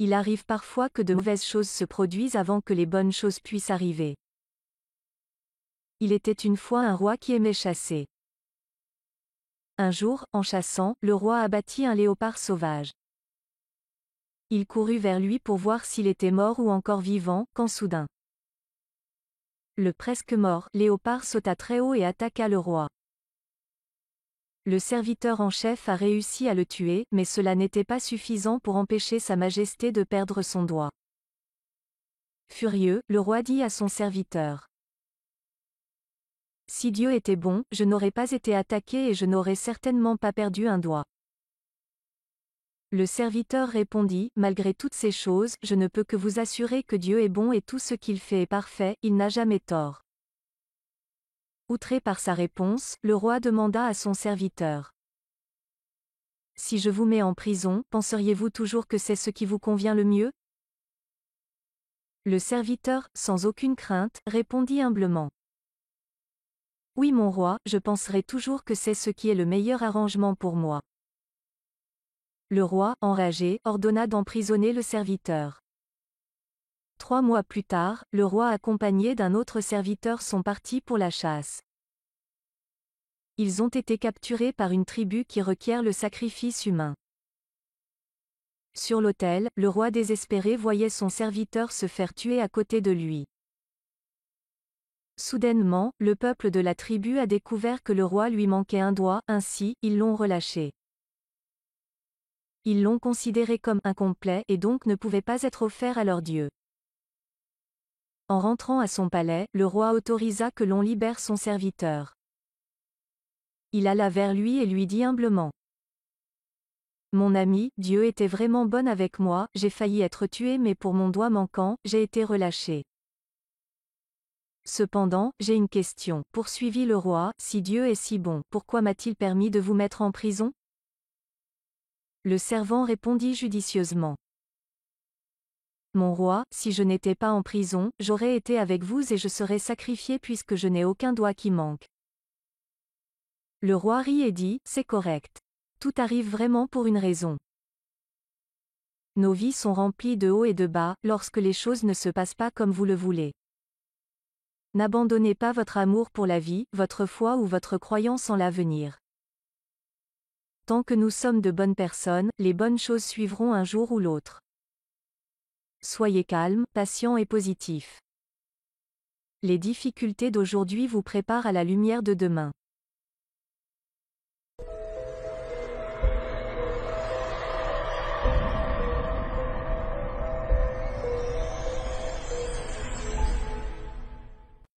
Il arrive parfois que de mauvaises choses se produisent avant que les bonnes choses puissent arriver. Il était une fois un roi qui aimait chasser. Un jour, en chassant, le roi abattit un léopard sauvage. Il courut vers lui pour voir s'il était mort ou encore vivant, quand soudain, le presque mort léopard sauta très haut et attaqua le roi. Le serviteur en chef a réussi à le tuer, mais cela n'était pas suffisant pour empêcher Sa Majesté de perdre son doigt. Furieux, le roi dit à son serviteur: « Si Dieu était bon, je n'aurais pas été attaqué et je n'aurais certainement pas perdu un doigt. » Le serviteur répondit: « Malgré toutes ces choses, je ne peux que vous assurer que Dieu est bon et tout ce qu'il fait est parfait, il n'a jamais tort. » Outré par sa réponse, le roi demanda à son serviteur: « Si je vous mets en prison, penseriez-vous toujours que c'est ce qui vous convient le mieux ?» Le serviteur, sans aucune crainte, répondit humblement: « Oui mon roi, je penserai toujours que c'est ce qui est le meilleur arrangement pour moi. » Le roi, enragé, ordonna d'emprisonner le serviteur. 3 mois plus tard, le roi accompagné d'un autre serviteur sont partis pour la chasse. Ils ont été capturés par une tribu qui requiert le sacrifice humain. Sur l'autel, le roi désespéré voyait son serviteur se faire tuer à côté de lui. Soudainement, le peuple de la tribu a découvert que le roi lui manquait un doigt, ainsi, ils l'ont relâché. Ils l'ont considéré comme incomplet et donc ne pouvait pas être offert à leur Dieu. En rentrant à son palais, le roi autorisa que l'on libère son serviteur. Il alla vers lui et lui dit humblement: « Mon ami, Dieu était vraiment bon avec moi, j'ai failli être tué mais pour mon doigt manquant, j'ai été relâché. Cependant, j'ai une question, poursuivit le roi, si Dieu est si bon, pourquoi m'a-t-il permis de vous mettre en prison ?» Le servant répondit judicieusement: « Mon roi, si je n'étais pas en prison, j'aurais été avec vous et je serais sacrifié puisque je n'ai aucun doigt qui manque. » Le roi rit et dit: « C'est correct. Tout arrive vraiment pour une raison. Nos vies sont remplies de hauts et de bas, lorsque les choses ne se passent pas comme vous le voulez. N'abandonnez pas votre amour pour la vie, votre foi ou votre croyance en l'avenir. Tant que nous sommes de bonnes personnes, les bonnes choses suivront un jour ou l'autre. Soyez calme, patient et positif. Les difficultés d'aujourd'hui vous préparent à la lumière de demain.